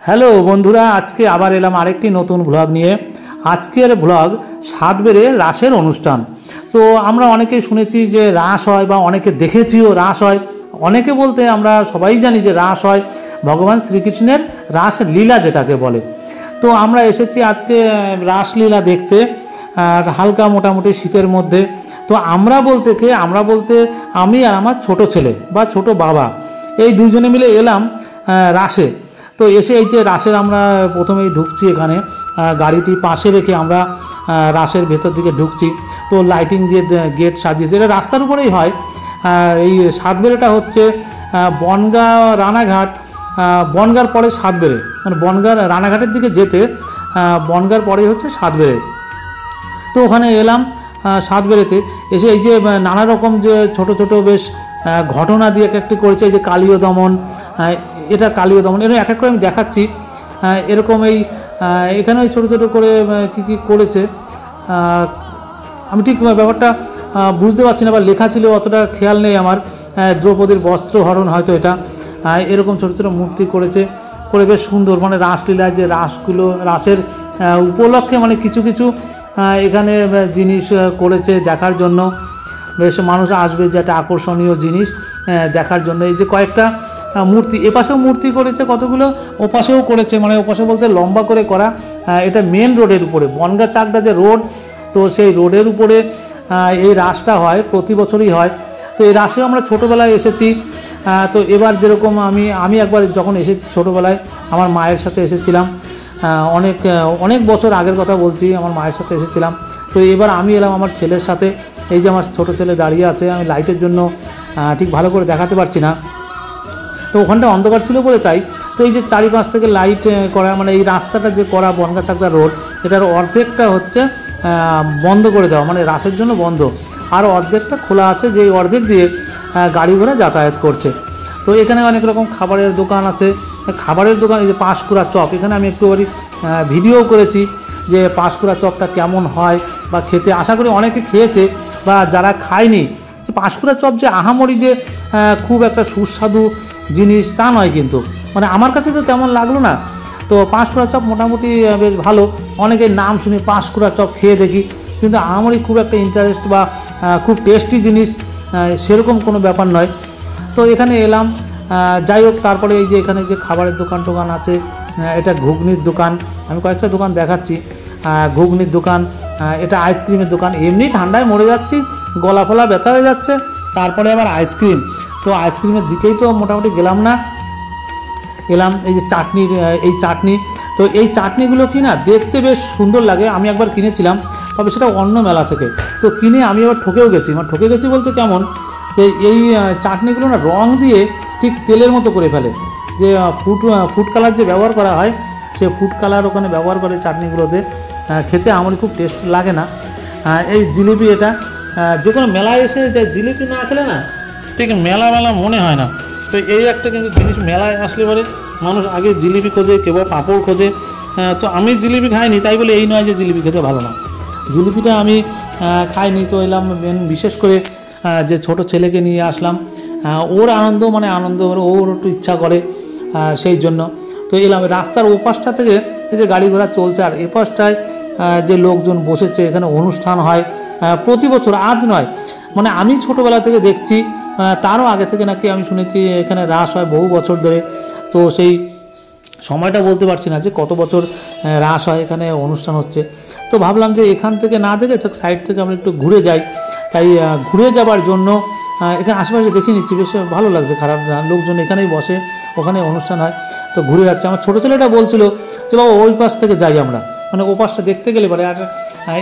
Hello বন্ধুরা, আজকে আবার এলাম আরেকটি নতুন ব্লগ নিয়ে। আজকের ব্লগ সাতবেড়ে রাসের অনুষ্ঠান। তো আমরা অনেকেই শুনেছি যে রাস হয় বা অনেকে দেখেছিও রাস হয়। অনেকে বলতে আমরা সবাই জানি যে রাস হয় ভগবান শ্রীকৃষ্ণের রাস লীলা যেটাকে বলে। তো আমরা এসেছি আজকে রাসলীলা দেখতে, হালকা মোটামুটি শীতের মধ্যে। তো আমরা বলতে আমি আর আমার ছোট ছেলে বা ছোট বাবা এই দুজনে মিলে এলাম রাসে। তো এসে এই যে রাসের আমরা প্রথমেই ঢুকছি, এখানে গাড়িটি পাশে রেখে আমরা রাসের ভেতর দিকে ঢুকছি। তো লাইটিং দিয়ে গেট সাজিয়েছে, এটা রাস্তার উপরেই হয়। এই সাতবেড়েটা হচ্ছে বনগাঁ রানাঘাট, বনগাঁর পরে সাতবেড়ে, মানে বনগাঁ রানাঘাটের দিকে যেতে বনগাঁর পরেই হচ্ছে সাতবেড়ে। তো ওখানে এলাম সাতবেড়েতে এসে এই যে নানা রকম যে ছোট ছোট বেশ ঘটনা দিয়ে এক একটি করেছে। এই যে কালীয় দমন, এটা কালীয় দমন, এটা এক এক করে আমি দেখাচ্ছি। এরকম এই এখানে ওই ছোটো ছোটো করে কী কী করেছে আমি ঠিক ব্যাপারটা বুঝতে পারছি না, বা লেখা ছিল অতটা খেয়াল নেই আমার। দ্রৌপদীর বস্ত্রহরণ হয়তো এটা। এরকম ছোটো ছোটো মূর্তি করেছে, করে বেশ সুন্দর। মানে রাসলীলায় যে রাসগুলো, রাসের উপলক্ষে মানে কিছু কিছু এখানে জিনিস করেছে দেখার জন্য। বেশ মানুষ আসবে, যে একটা আকর্ষণীয় জিনিস দেখার জন্য। এই যে কয়েকটা মূর্তি, এপাশেও মূর্তি করেছে কতগুলো, ওপাশেও করেছে। মানে ওপাশে বলতে লম্বা করে করা। এটা মেন রোডের উপরে, বনগাঁ চাকদা যে রোড, তো সেই রোডের উপরে এই রাসটা হয়, প্রতি বছরই হয়। তো এই রাসেও আমরা ছোটোবেলায় এসেছি। তো এবার যেরকম আমি একবার যখন এসেছি ছোটোবেলায় আমার মায়ের সাথে এসেছিলাম, অনেক বছর আগের কথা বলছি, আমার মায়ের সাথে এসেছিলাম। তো এবার আমি এলাম আমার ছেলের সাথে। এই যে আমার ছোটো ছেলে দাঁড়িয়ে আছে, আমি লাইটের জন্য ঠিক ভালো করে দেখাতে পারছি না, তো ওখানটা অন্ধকার ছিল বলে তাই। তো এই যে চারিপাশ থেকে লাইট করা, মানে এই রাস্তাটা যে করা বনগাঁ চাকদা রোড, এটার অর্ধেকটা হচ্ছে বন্ধ করে দেওয়া, মানে রাসের জন্য বন্ধ। আর অর্ধেকটা খোলা আছে, যে অর্ধেক দিয়ে গাড়ি ঘোড়া যাতায়াত করছে। তো এখানে অনেক রকম খাবারের দোকান আছে। খাবারের দোকান, এই যে পাঁশকুড়া চপ, এখানে আমি একটুখানি ভিডিও করেছি যে পাঁশকুড়া চপটা কেমন হয় বা খেতে। আশা করি অনেকে খেয়েছে, বা যারা খায়নি, যে পাঁশকুড়া চপ যে আহামরি যে খুব একটা সুস্বাদু জিনিস তা নয়, কিন্তু মানে আমার কাছে তো তেমন লাগলো না। তো পাঁশকুড়া চপ মোটামুটি বেশ ভালো। অনেকের নাম শুনে পাঁশকুড়া চপ খেয়ে দেখি, কিন্তু আমারই খুব একটা ইন্টারেস্ট বা খুব টেস্টি জিনিস সেরকম কোনো ব্যাপার নয়। তো এখানে এলাম, যাই হোক। তারপরে এই যে এখানে যে খাবারের দোকান আছে, এটা ঘুগনির দোকান, আমি কয়েকটা দোকান দেখাচ্ছি। ঘুগনির দোকান, এটা আইসক্রিমের দোকান। এমনি ঠান্ডায় মরে যাচ্ছি, গলা ফলা ব্যথা হয়ে যাচ্ছে, তারপরে আবার আইসক্রিম। তো আইসক্রিমের দিকেই তো মোটামুটি গেলাম না, এলাম এই যে চাটনির, এই চাটনি। তো এই চাটনিগুলো কি না দেখতে বেশ সুন্দর লাগে। আমি একবার কিনেছিলাম, তবে সেটা অন্য মেলা থেকে। তো কিনে আমি আবার ঠকেও গেছি। মানে ঠকে গেছি বলতে কেমন, যে এই চাটনিগুলো না রং দিয়ে ঠিক তেলের মতো করে ফেলে। যে ফুড কালার যে ব্যবহার করা হয়, সে ফুড কালার ওখানে ব্যবহার করে চাটনিগুলোতে। খেতে আমার খুব টেস্ট লাগে না। এই জিলিপি, এটা যে কোনো মেলায় এসে যে জিলিপি না খেলে না ঠিক মেলা মনে হয় না। তো এই একটা কিন্তু জিনিস, মেলায় আসলে পরে মানুষ আগে জিলিপি খোঁজে, কেবল পাঁপড় খোঁজে। তো আমি জিলিপি খাইনি, তাই বলে এই নয় যে জিলিপি খেতে ভালো না। জিলিপিটা আমি খাইনি। তো এলাম বিশেষ করে যে ছোট ছেলেকে নিয়ে আসলাম, ওর আনন্দ, মানে আনন্দ ওর একটু ইচ্ছা করে, সেই জন্য। তো এলাম রাস্তার ওপাশটা থেকে, এই যে গাড়ি ঘোড়া চলছে, আর এপাশটায় যে লোকজন বসেছে, এখানে অনুষ্ঠান হয় প্রতি বছর, আজ নয়, মানে আমি ছোটোবেলা থেকে দেখছি। তারও আগে থেকে নাকি আমি শুনেছি এখানে রাস হয় বহু বছর ধরে। তো সেই সময়টা বলতে পারছি না যে কত বছর রাস হয়, এখানে অনুষ্ঠান হচ্ছে। তো ভাবলাম যে এখান থেকে না দেখে তো সাইড থেকে আমরা একটু ঘুরে যাই। তাই ঘুরে যাবার জন্য এখানে আশেপাশে দেখে নিচ্ছি, বেশ ভালো লাগছে। খারাপ না, লোকজন এখানেই বসে, ওখানে অনুষ্ঠান হয়। তো ঘুরে যাচ্ছে। আমার ছোটো ছেলেটা বলছিল যে বাবা ওই পাশ থেকে যাই আমরা, মানে ও পাশটা দেখতে গেলে পরে। আর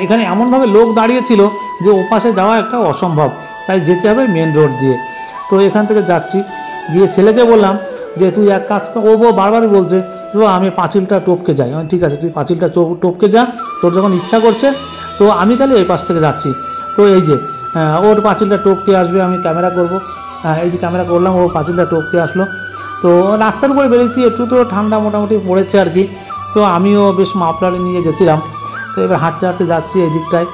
এখানে এমনভাবে লোক দাঁড়িয়েছিল যে ও পাশে যাওয়া একটা অসম্ভব, তাই যেতে হবে মেন রোড দিয়ে। তো এখান থেকে যাচ্ছি, গিয়ে ছেলেকে বললাম যে তুই এক কাজ কর। ও বারবারই বলছে যে আমি পাঁচিলটা টপকে যাই। ঠিক আছে, তুই পাঁচিলটা টপকে যা, তোর যখন ইচ্ছা করছে। তো আমি তাহলে এই পাশ থেকে যাচ্ছি। তো এই যে ওর পাঁচিলটা টপকে আসবে, আমি ক্যামেরা করব। এই যে ক্যামেরা করলাম, ও পাঁচিলটা টপকে আসলো। তো রাস্তার উপরে বেরিয়েছি, একটু তো ঠান্ডা মোটামুটি পড়েছে আর কি। তো আমিও বেশ মাফলারে নিয়ে গেছিলাম। তো এবার হাঁটতে হাঁটতে যাচ্ছি এই দিকটায়।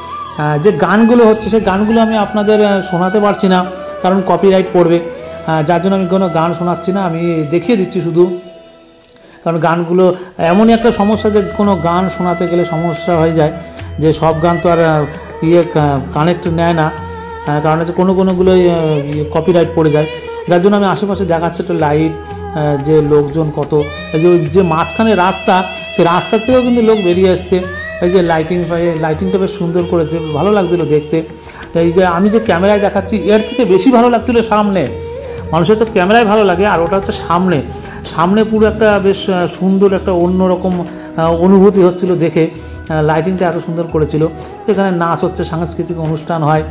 যে গানগুলো হচ্ছে, সেই গানগুলো আমি আপনাদের শোনাতে পারছি না, কারণ কপিরাইট পড়বে। যার জন্য আমি কোনো গান শোনাচ্ছি না, আমি দেখিয়ে দিচ্ছি শুধু। কারণ গানগুলো এমনই একটা সমস্যা যে কোনো গান শোনাতে গেলে সমস্যা হয়ে যায়, যে সব গান তো আর কানেক্ট নেয় না, কারণ হচ্ছে কোনোগুলোই কপিরাইট পড়ে যায়। যার জন্য আমি আশেপাশে দেখাচ্ছি একটা লাইট, যে লোকজন কত, এই যে ওই যে মাঝখানে রাস্তা, সেই রাস্তা থেকেও কিন্তু লোক বেরিয়ে আসছে। এই যে লাইটিংটা বেশ সুন্দর করেছে, ভালো লাগছিলো দেখতে। এই যে আমি যে ক্যামেরায় দেখাচ্ছি এর থেকে বেশি ভালো লাগছিলো সামনে। মানুষের তো ক্যামেরায় ভালো লাগে, আর ওটা হচ্ছে সামনে পুরো একটা বেশ সুন্দর একটা অন্যরকম অনুভূতি হচ্ছিল দেখে। লাইটিংটা এত সুন্দর করেছিল। সেখানে নাচ হচ্ছে, সাংস্কৃতিক অনুষ্ঠান হয়।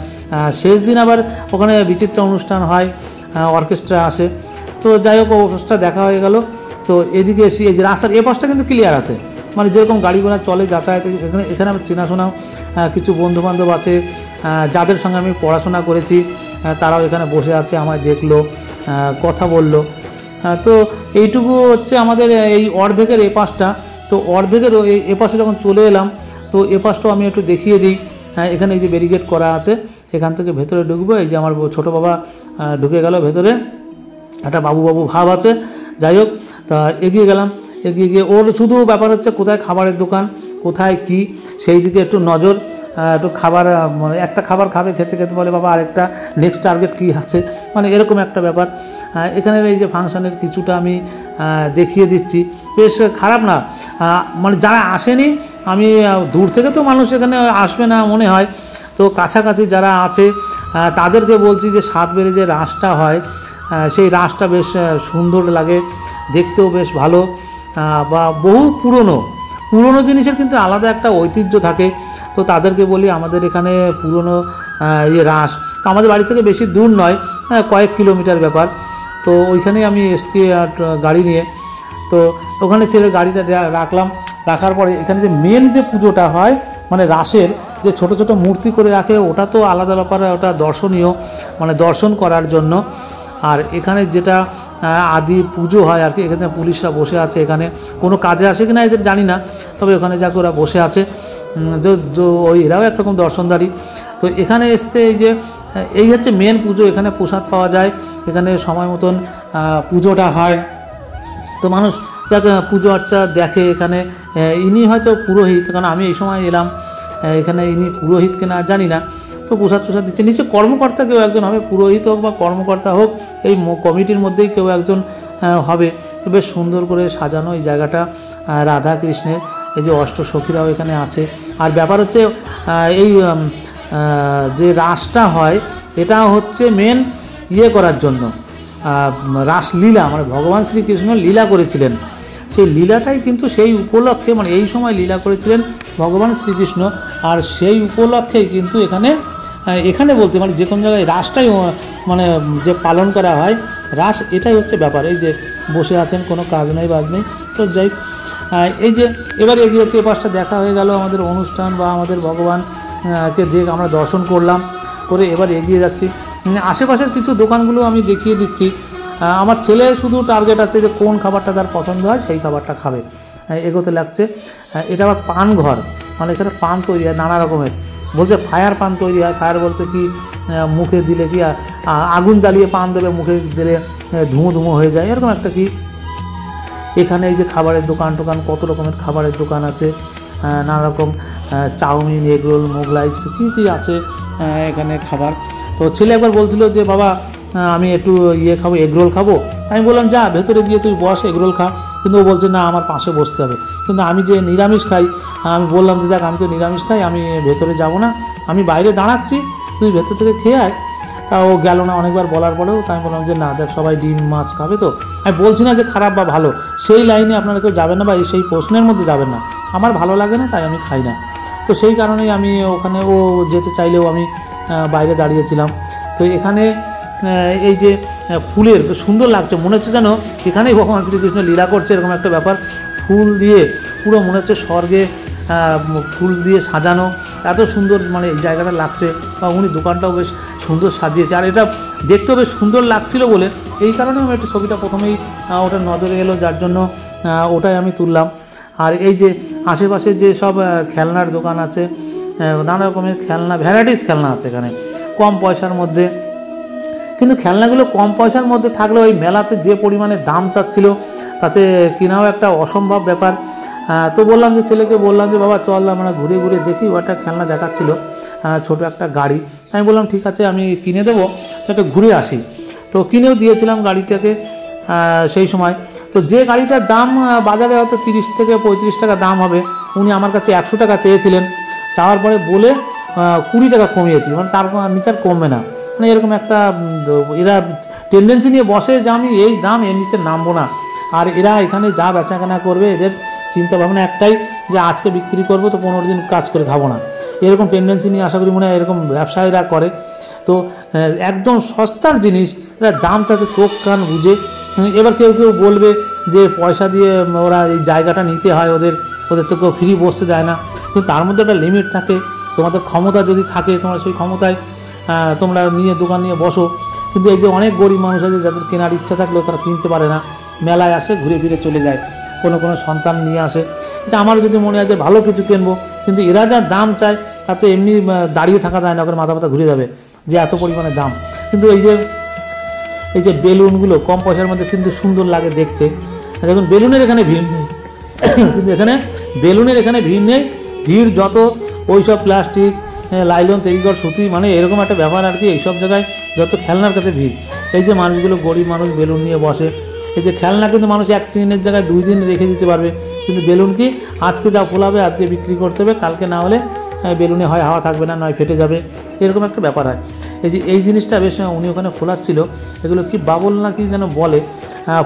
শেষ দিন আবার ওখানে বিচিত্র অনুষ্ঠান হয়, অর্কেস্ট্রা আসে। তো যাই হোক, অবস্থা দেখা হয়ে গেল। তো এদিকে এসে এই যে রাস্তার এ পাশটা কিন্তু ক্লিয়ার আছে, মানে যেরকম গাড়ি ঘোড়া চলে যাতায়াত। এখানে আমি চেনাশোনা কিছু বন্ধুবান্ধব আছে, যাদের সঙ্গে আমি পড়াশোনা করেছি, তারাও এখানে বসে আছে, আমায় দেখলো, কথা বললো। তো এইটুকু হচ্ছে আমাদের এই অর্ধেকের এ পাশটা। তো অর্ধেকের এ পাশে যখন চলে এলাম, তো এ পাশটাও আমি একটু দেখিয়ে দিই। এখানে এই যে ব্যারিকেড করা আছে, এখান থেকে ভেতরে ঢুকবো। এই যে আমার ছোটো বাবা ঢুকে গেল ভেতরে, একটা বাবু ভাব আছে। যাই হোক, তা এগিয়ে গেলাম। এগিয়ে গিয়ে ওর শুধু ব্যাপার হচ্ছে কোথায় খাবারের দোকান, কোথায় কি, সেই দিকে একটু নজর। একটু খাবার, মানে একটা খাবার খাবে, খেতে খেতে বলে বাবা আরেকটা, নেক্সট টার্গেট কী আছে, মানে এরকম একটা ব্যাপার। এখানের এই যে ফাংশানের কিছুটা আমি দেখিয়ে দিচ্ছি, বেশ খারাপ না। মানে যারা আসেনি, আমি দূর থেকে তো মানুষ এখানে আসবে না মনে হয়, তো কাছাকাছি যারা আছে তাদেরকে বলছি যে সাতবেড়ে যে রাসটা হয়, সেই রাসটা বেশ সুন্দর লাগে, দেখতেও বেশ ভালো। বা বহু পুরনো জিনিসের কিন্তু আলাদা একটা ঐতিহ্য থাকে। তো তাদেরকে বলি আমাদের এখানে পুরনো রাস, তো আমাদের বাড়ি থেকে বেশি দূর নয়, কয়েক কিলোমিটার ব্যাপার। তো ওইখানেই আমি এসছি গাড়ি নিয়ে। তো ওখানে ছেলে গাড়িটা রাখার পরে এখানে যে মেন যে পুজোটা হয়, মানে রাসের যে ছোট ছোট মূর্তি করে রাখে, ওটা তো আলাদা ব্যাপার, ওটা দর্শনীয়, মানে দর্শন করার জন্য। আর এখানে যেটা আদি পুজো হয় আর কি, এখানে পুলিশরা বসে আছে, এখানে কোনো কাজে আসে কিনা এদের জানি না, তবে ওখানে যাকে ওরা বসে আছে, ওই এরাও একরকম দর্শনদারি। তো এখানে এসছে এই হচ্ছে মেন পুজো। এখানে প্রসাদ পাওয়া যায়, এখানে সময় মতন পুজোটা হয়। তো মানুষ যাকে পুজো আর্চা দেখে, এখানে ইনি হয়তো পুরোহিত, কারণ আমি এই সময় এলাম, এখানে ইনি পুরোহিত কিনা জানি না। তো প্রসাদ দিচ্ছে, নিচে কর্মকর্তা কেউ একজন হবে, পুরোহিত হোক বা কর্মকর্তা হোক, এই কমিটির মধ্যেই কেউ একজন হবে। তো বেশ সুন্দর করে সাজানো এই জায়গাটা, রাধা কৃষ্ণের এই যে অষ্টসখীরাও এখানে আছে। আর ব্যাপার হচ্ছে এই যে রাসটা হয়, এটা হচ্ছে মেন করার জন্য, রাসলীলা, মানে ভগবান শ্রীকৃষ্ণ লীলা করেছিলেন, সেই লীলাটাই কিন্তু সেই উপলক্ষে, মানে এই সময় লীলা করেছিলেন ভগবান শ্রীকৃষ্ণ। আর সেই উপলক্ষেই কিন্তু এখানে বলতে মানে যে কোনো জায়গায় রাসটাই মানে যে পালন করা হয়, রাস এটাই হচ্ছে ব্যাপার। এই যে বসে আছেন, কোনো কাজ নেই বাজ নেই। তো যাই, এই যে এবার এগিয়ে হচ্ছে, এ পাশটা দেখা হয়ে গেল আমাদের অনুষ্ঠান বা আমাদের ভগবানকে দেখে আমরা দর্শন করলাম, করে এবার এগিয়ে যাচ্ছি। আশেপাশের কিছু দোকানগুলো আমি দেখিয়ে দিচ্ছি। আমার ছেলে শুধু টার্গেট আছে যে কোন খাবারটা তার পছন্দ হয় সেই খাবারটা খাবে, এগোতে লাগছে। এটা আবার পান ঘর, মানে এখানে পান তৈরি হয় নানা রকমের, বলছে ফায়ার পান তৈরি হয়। ফায়ার বলতে কি, মুখে দিলে কি আগুন জ্বালিয়ে পান দেবে, মুখে দিলে ধুমো হয়ে যায়, এরকম একটা কি। এখানে এই যে খাবারের দোকান কত রকমের খাবারের দোকান আছে, নানা রকম চাউমিন, এগরোল, মোগলাই, কী আছে এখানে খাবার। তো ছেলে একবার বলছিল যে বাবা আমি একটু খাবো, এগরোল খাবো। আমি বললাম যা ভেতরে গিয়ে তুই বস, এগরোল খা। কিন্তু ও বলছে না আমার পাশে বসতে হবে। কিন্তু আমি যে নিরামিষ খাই, আমি বললাম যে দেখ আমি তো নিরামিষ খাই, আমি ভেতরে যাব না, আমি বাইরে দাঁড়াচ্ছি, তুই ভেতর থেকে খেয়ে আয়। তা ও গেল না অনেকবার বলার পরেও। তাই বললাম যে না দেখ সবাই ডিম মাছ খাবে, তো আমি বলছি না যে খারাপ বা ভালো, সেই লাইনে আপনারা কেউ যাবেন না বা সেই প্রশ্নের মধ্যে যাবেন না, আমার ভালো লাগে না তাই আমি খাই না। তো সেই কারণেই আমি ওখানে, ও যেতে চাইলেও আমি বাইরে দাঁড়িয়েছিলাম। তো এখানে এই যে ফুলের সুন্দর লাগছে, মনে হচ্ছে যেন এখানেই ভগবান শ্রীকৃষ্ণ লীলা করছে, এরকম একটা ব্যাপার। ফুল দিয়ে পুরো মনে হচ্ছে স্বর্গে ফুল দিয়ে সাজানো, এত সুন্দর মানে এই জায়গাটা লাগছে। বা উনি দোকানটাও বেশ সুন্দর সাজিয়েছে, আর এটা দেখতেও বেশ সুন্দর লাগছিল বলে এই কারণে আমি একটু ছবিটা প্রথমেই ওটা নজরে এলো, যার জন্য ওটাই আমি তুললাম। আর এই যে আশেপাশে যে সব খেলনার দোকান আছে, নানা রকমের খেলনা, ভ্যারাইটিস খেলনা আছে এখানে কম পয়সার মধ্যে। কিন্তু খেলনাগুলো কম পয়সার মধ্যে থাকলেও ওই মেলাতে যে পরিমাণে দাম চাচ্ছিল, তাতে কেনাও একটা অসম্ভব ব্যাপার। তো বললাম যে ছেলেকে বললাম যে বাবা চল আমরা ঘুরে ঘুরে দেখি, ওটা খেলনা দেখাচ্ছিল ছোট একটা গাড়ি। আমি বললাম ঠিক আছে আমি কিনে দেবো, তো একটা ঘুরে আসি। তো কিনেও দিয়েছিলাম গাড়িটাকে সেই সময়। তো যে গাড়িটার দাম বাজারে হয়তো 30 থেকে 35 টাকা দাম হবে, উনি আমার কাছে 100 টাকা চেয়েছিলেন। চাওয়ার পরে বলে 20 টাকা কমিয়েছি, মানে তার নিচে আর কমবে না। মানে এরকম একটা এরা টেন্ডেন্সি নিয়ে বসে যে আমি এই দাম এর নিচে নামবো না। আর এরা এখানে যা বেচাকেনা করবে এদের চিন্তা ভাবনা একটাই যে আজকে বিক্রি করব তো 15 দিন কাজ করে খাবো না, এরকম টেন্ডেন্সি নিয়ে আশা করি মনে হয় এরকম ব্যবসায়ীরা করে। তো একদম সস্তার জিনিস এরা দাম চাচ্ছে চোখ কান বুঝে। এবার কেউ কেউ বলবে যে পয়সা দিয়ে ওরা এই জায়গাটা নিতে হয়, ওদের তো কেউ ফ্রি বসতে দেয় না। কিন্তু তার মধ্যে একটা লিমিট থাকে, তোমাদের ক্ষমতা যদি থাকে তোমরা সেই ক্ষমতায় তোমরা নিয়ে দোকান নিয়ে বসো। কিন্তু এই যে অনেক গরিব মানুষ আছে যাদের কেনার ইচ্ছা থাকলেও তারা কিনতে পারে না, মেলায় আসে ঘুরে ফিরে চলে যায়, কোনো সন্তান নিয়ে আসে। এটা আমার যদি মনে হয় যে ভালো কিছু কিনবো, কিন্তু এরা যা দাম চায় তাতে এমনি দাঁড়িয়ে থাকা যায় না, ওখানে মাথা ঘুরে যাবে যে এত পরিমাণে দাম। কিন্তু এই যে বেলুনগুলো কম পয়সার মধ্যে কিন্তু সুন্দর লাগে দেখতে। দেখুন বেলুনের এখানে ভিড় নেই, কিন্তু এখানে বেলুনের এখানে ভিড় নেই। ভিড় যত ওই সব প্লাস্টিক লাইলন তেরিকর সুতি, মানে এরকম একটা ব্যাপার আর কি। এইসব জায়গায় যত খেলনার কাছে ভিড়। এই যে মানুষগুলো গরিব মানুষ বেলুন নিয়ে বসে, এই যে খেলনা কিন্তু মানুষ 1 দিনের জায়গায় 2 দিন রেখে দিতে পারবে, কিন্তু বেলুন কি আজকে যা ফোলাবে আজকে বিক্রি করতে হবে, কালকে না হলে বেলুনে হয় হাওয়া থাকবে না, নয় ফেটে যাবে, এরকম একটা ব্যাপার হয়। এই জিনিসটা বেশ উনি ওখানে ফোলাচ্ছিল, এগুলো কি বাবল না কি যেন বলে,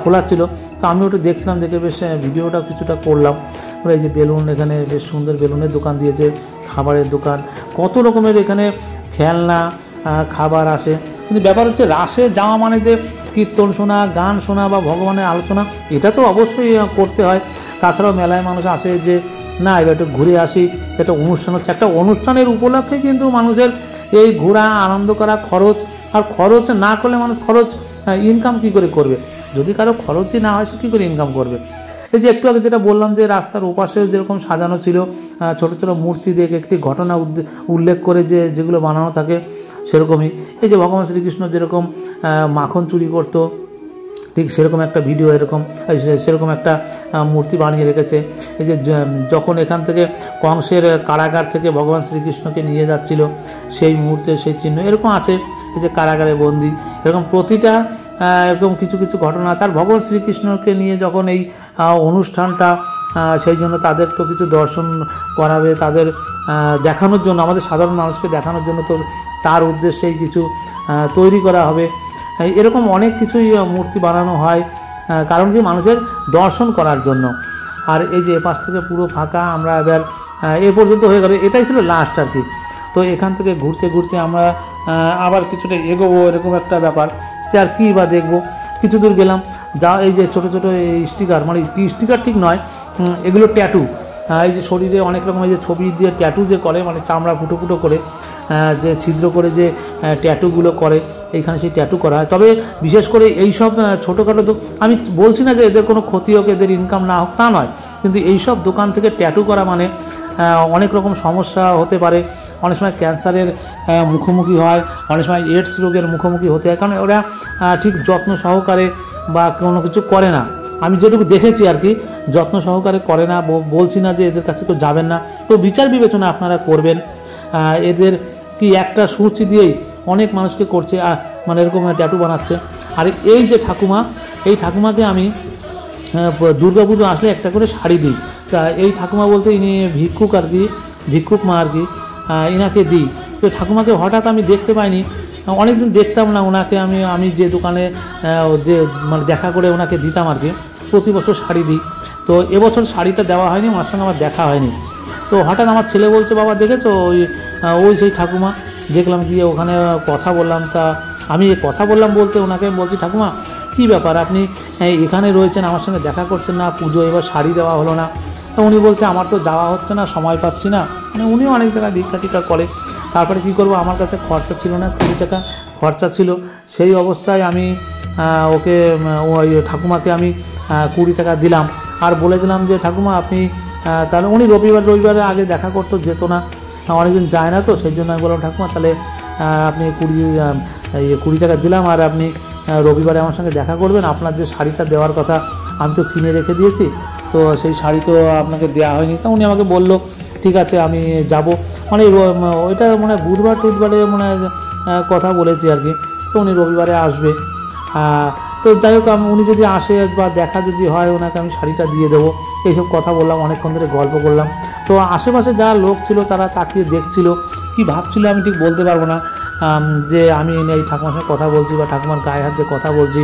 ফোলাচ্ছিল। তো আমি ওটা দেখছিলাম, দেখে বেশ ভিডিওটা কিছুটা করলাম। এই যে বেলুন, এখানে বেশ সুন্দর বেলুনের দোকান দিয়েছে, খাবারের দোকান, কত রকমের এখানে খেলনা খাবার আসে। কিন্তু ব্যাপার হচ্ছে রাসে যাওয়া মানে যে কীর্তন শোনা, গান শোনা বা ভগবানের আলোচনা, এটা তো অবশ্যই করতে হয়। তাছাড়াও মেলায় মানুষ আসে যে না এবার একটু ঘুরে আসি, একটা অনুষ্ঠান হচ্ছে, একটা অনুষ্ঠানের উপলক্ষে কিন্তু মানুষের এই ঘোরা আনন্দ করা খরচ। আর খরচ না করলে মানুষ ইনকাম কী করে করবে? যদি কারো খরচই না হয় সে কী করে ইনকাম করবে? এই যে একটু আগে যেটা বললাম যে রাস্তার ওপাশে যেরকম সাজানো ছিল ছোটো ছোটো মূর্তি দিয়ে একটি ঘটনা উল্লেখ করে যেগুলো বানানো থাকে সেরকমই। এই যে ভগবান শ্রীকৃষ্ণ যেরকম মাখন চুরি করতো, ঠিক সেরকম একটা ভিডিও সেরকম একটা মূর্তি বানিয়ে রেখেছে। এই যে যখন এখান থেকে কংসের কারাগার থেকে ভগবান শ্রীকৃষ্ণকে নিয়ে যাচ্ছিল সেই মুহূর্তে সেই চিহ্ন এরকম আছে। এই যে কারাগারে বন্দি, এরকম প্রতিটা এরকম কিছু কিছু ঘটনা আছে। আর ভগবান শ্রীকৃষ্ণকে নিয়ে যখন এই অনুষ্ঠানটা, সেই জন্য তাদের তো কিছু দর্শন করাবে, তাদের দেখানোর জন্য, আমাদের সাধারণ মানুষকে দেখানোর জন্য তো তার উদ্দেশ্যেই কিছু তৈরি করা হবে। এরকম অনেক কিছুই মূর্তি বানানো হয়, কারণ কি মানুষের দর্শন করার জন্য। আর এই যে এপাশ থেকে পুরো ফাঁকা, আমরা এবার এ পর্যন্ত হয়ে গেল, এটাই ছিল লাস্ট আর কি। তো এখান থেকে ঘুরতে ঘুরতে আমরা আবার কিছুটা এগোবো, এরকম একটা ব্যাপার যে আর কী বা দেখবো। কিছু দূর গেলাম, যা এই যে ছোটো ছোটো এই স্টিকার, মানে স্টিকার ঠিক নয়, এগুলো ট্যাটু। এই যে শরীরে অনেক রকম এই যে ছবি দিয়ে ট্যাটু যে করে, মানে চামড়া ফুটো ফুটো করে যে ছিদ্র করে যে ট্যাটুগুলো করে, এইখানে সেই ট্যাটু করা হয়। তবে বিশেষ করে এই সব ছোটোখাটো, আমি বলছি না যে এদের কোনো ক্ষতি হোক, এদের ইনকাম না হোক, তা নয়, কিন্তু এই সব দোকান থেকে ট্যাটু করা মানে অনেক রকম সমস্যা হতে পারে। অনেক সময় ক্যান্সারের মুখোমুখি হয়, অনেক সময় এইডস রোগের মুখোমুখি হতে হয়, কারণ ওরা ঠিক যত্ন সহকারে বা কোনো কিছু করে না। আমি যেটুকু দেখেছি আর কি, যত্ন সহকারে করে না। বলছি না যে এদের কাছে কেউ যাবেন না, তো বিচার বিবেচনা আপনারা করবেন। এদের কি একটা সূচি দিয়েই অনেক মানুষকে করছে, মানে এরকম ট্যাটু বানাচ্ছে। আর এই যে ঠাকুমা, এই ঠাকুমাকে আমি দুর্গাপুজো আসলে একটা করে শাড়ি দিই। তা এই ঠাকুমা বলতে ইনি ভিক্ষুক আর কি, ভিক্ষুক মা আর কি, ইনাকে দিই। তো ঠাকুমাকে হঠাৎ আমি দেখতে পাইনি, অনেকদিন দেখতাম না ওনাকে। আমি যে দোকানে মানে দেখা করে ওনাকে দিতাম আর কি, প্রতি বছর শাড়ি দিই। তো এবছর শাড়িটা দেওয়া হয়নি, ওনার সঙ্গে আমার দেখা হয়নি। তো হঠাৎ আমার ছেলে বলছে বাবা দেখেছো ওই সেই ঠাকুমা, দেখলাম গিয়ে ওখানে কথা বললাম। তা আমি কথা বললাম বলতে ওনাকে বলছি ঠাকুমা কী ব্যাপার, আপনি এখানে রয়েছেন, আমার সঙ্গে দেখা করছেন না, পুজো এবার শাড়ি দেওয়া হলো না। তো উনি বলছে আমার তো যাওয়া হচ্ছে না, সময় পাচ্ছি না। মানে উনিও অনেক জায়গায় ভিক্ষা টিক্ষা করে। তারপরে কী করবো, আমার কাছে খরচা ছিল না, 20 টাকা খরচা ছিল। সেই অবস্থায় আমি ওকে ওই ঠাকুমাকে আমি 20 টাকা দিলাম, আর বলে দিলাম যে ঠাকুমা আপনি, তাহলে উনি রবিবারে আগে দেখা করতে যেত না, অনেকদিন যায় না, তো সেই জন্য আমি বললাম ঠাকুমা তাহলে আপনি 20 টাকা দিলাম, আর আপনি রবিবারে আমার সঙ্গে দেখা করবেন, আপনার যে শাড়িটা দেওয়ার কথা আমি তো কিনে রেখে দিয়েছি, তো সেই শাড়ি তো আপনাকে দেওয়া হয়নি। তা উনি আমাকে বললো ঠিক আছে আমি যাব, মানে ওইটা মানে বুধবার টুধবারে মানে কথা বলেছি আর কি। তো উনি রবিবারে আসবে। তো যাই হোক উনি যদি আসে বা দেখা যদি হয় ওনাকে আমি শাড়িটা দিয়ে দেবো, এইসব কথা বললাম, অনেকক্ষণ ধরে গল্প করলাম। তো আশেপাশে যারা লোক ছিল তারা তাকিয়ে দেখছিল, কি ভাবছিল আমি ঠিক বলতে পারবো না, যে আমি এই ঠাকুমার সঙ্গে কথা বলছি বা ঠাকুমার গায়ে হাত দিয়ে কথা বলছি,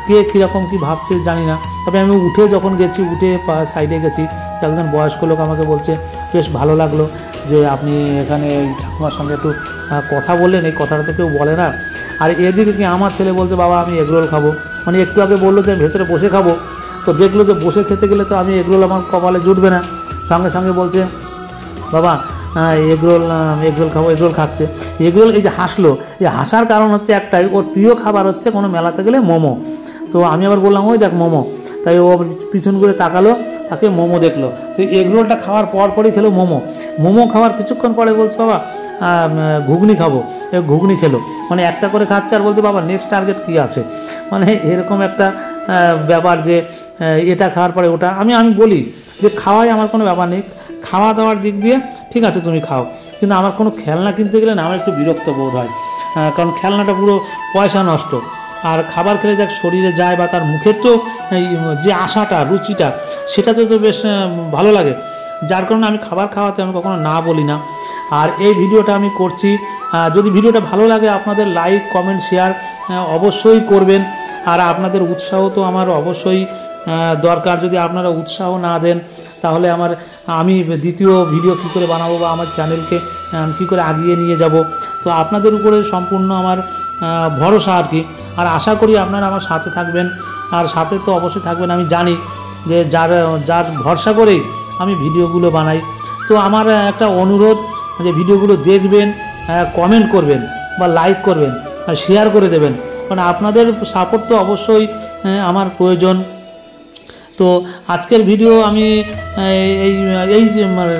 কে কীরকম কী ভাবছে জানি না। তবে আমি উঠে যখন গেছি, উঠে সাইডে গেছি, একজন বয়স্ক লোক আমাকে বলছে বেশ ভালো লাগলো যে আপনি এখানে ঠাকুমার সঙ্গে একটু কথা বললেন, এই কথাটা তো কেউ বলে না। আর এদিকে কি আমার ছেলে বলছে বাবা আমি এগরোল খাবো, মানে একটু আগে বললো যে ভেতরে বসে খাবো, তো দেখলো যে বসে খেতে গেলে তো আমি এগরোল আমার কপালে জুটবে না, সঙ্গে সঙ্গে বলছে বাবা এগরোল খাবো, এগরোল খাচ্ছে। এগরোল এই যে হাসলো, এই হাসার কারণ হচ্ছে একটাই, ওর প্রিয় খাবার হচ্ছে কোনো মেলাতে গেলে মোমো। তো আমি আবার বললাম ওই দেখ মোমো, তাই ও পিছন করে তাকালো, তাকে মোমো দেখলো। তো এগরোলটা খাওয়ার পরই খেলো মোমো খাওয়ার কিছুক্ষণ পরে বলছে বাবা ঘুগনি খাবো, ঘুগনি খেলো, মানে একটা করে খাচ্ছে আর বলছে বাবা নেক্সট টার্গেট কী আছে, মানে এরকম একটা ব্যাপার যে এটা খাওয়ার পরে ওটা। আমি বলি যে খাওয়াই আমার কোনো ব্যাপার নেই, খাওয়া দাওয়ার দিক দিয়ে ঠিক আছে তুমি খাও, কিন্তু আমার কোনো খেলনা কিনতে গেলে না আমার একটু বিরক্ত বোধ হয়, কারণ খেলনাটা পুরো পয়সা নষ্ট। আর খাবার খেলে যাক শরীরে যায় বা তার মুখের তো যে আশাটা রুচিটা সেটা তো বেশ ভালো লাগে, যার কারণে আমি খাবার খাওয়াতে আমি কখনো না বলি না। আর এই ভিডিওটা আমি করছি, যদি ভিডিওটা ভালো লাগে আপনাদের লাইক কমেন্ট শেয়ার অবশ্যই করবেন। আর আপনাদের উৎসাহ তো আমার অবশ্যই দরকার, যদি আপনারা উৎসাহ না দেন তাহলে আমি দ্বিতীয় ভিডিও কী করে বানাবো বা আমার চ্যানেলকে কী করে আগিয়ে নিয়ে যাব। তো আপনাদের উপরে সম্পূর্ণ আমার ভরসা আর কি। আর আশা করি আপনারা আমার সাথে থাকবেন, আর সাথে তো অবশ্যই থাকবেন, আমি জানি যে যার ভরসা করেই আমি ভিডিওগুলো বানাই। তো আমার একটা অনুরোধ যে ভিডিওগুলো দেখবেন, কমেন্ট করবেন বা লাইক করবেন আর শেয়ার করে দেবেন, কারণ আপনাদের সাপোর্ট তো অবশ্যই আমার প্রয়োজন। তো আজকের ভিডিও আমি এই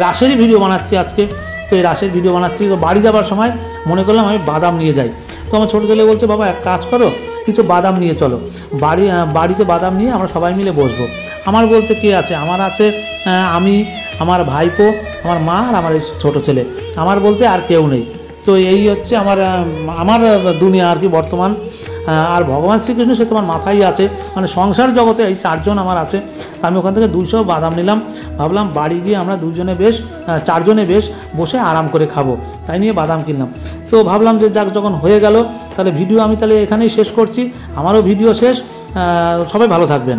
রাসেরই ভিডিও বানাচ্ছি আজকে। তো এই রাসের ভিডিও বানাচ্ছি, বাড়ি যাবার সময় মনে করলাম আমি বাদাম নিয়ে যাই। তো আমার ছোটো ছেলে বলছে বাবা এক কাজ করো কিছু বাদাম নিয়ে চলো, বাড়িতে বাদাম নিয়ে আমরা সবাই মিলে বসবো। আমার বলতে কে আছে, আমার আছে আমি, আমার ভাইপো, আমার মা আর আমার এই ছোটো ছেলে, আমার বলতে আর কেউ নেই। তো এই হচ্ছে আমার দুনিয়া আর কি বর্তমান। আর ভগবান শ্রীকৃষ্ণ সে তোমার মাথায় আছে, মানে সংসার জগতে এই চারজন আমার আছে। আমি ওখান থেকে 200 বাদাম নিলাম, ভাবলাম বাড়ি গিয়ে আমরা চারজনে বেশ বসে আরাম করে খাবো, তাই নিয়ে বাদাম কিনলাম। তো ভাবলাম যে যাক যখন হয়ে গেল তাহলে ভিডিও আমি এখানেই শেষ করছি, আমারও ভিডিও শেষ। সবাই ভালো থাকবেন।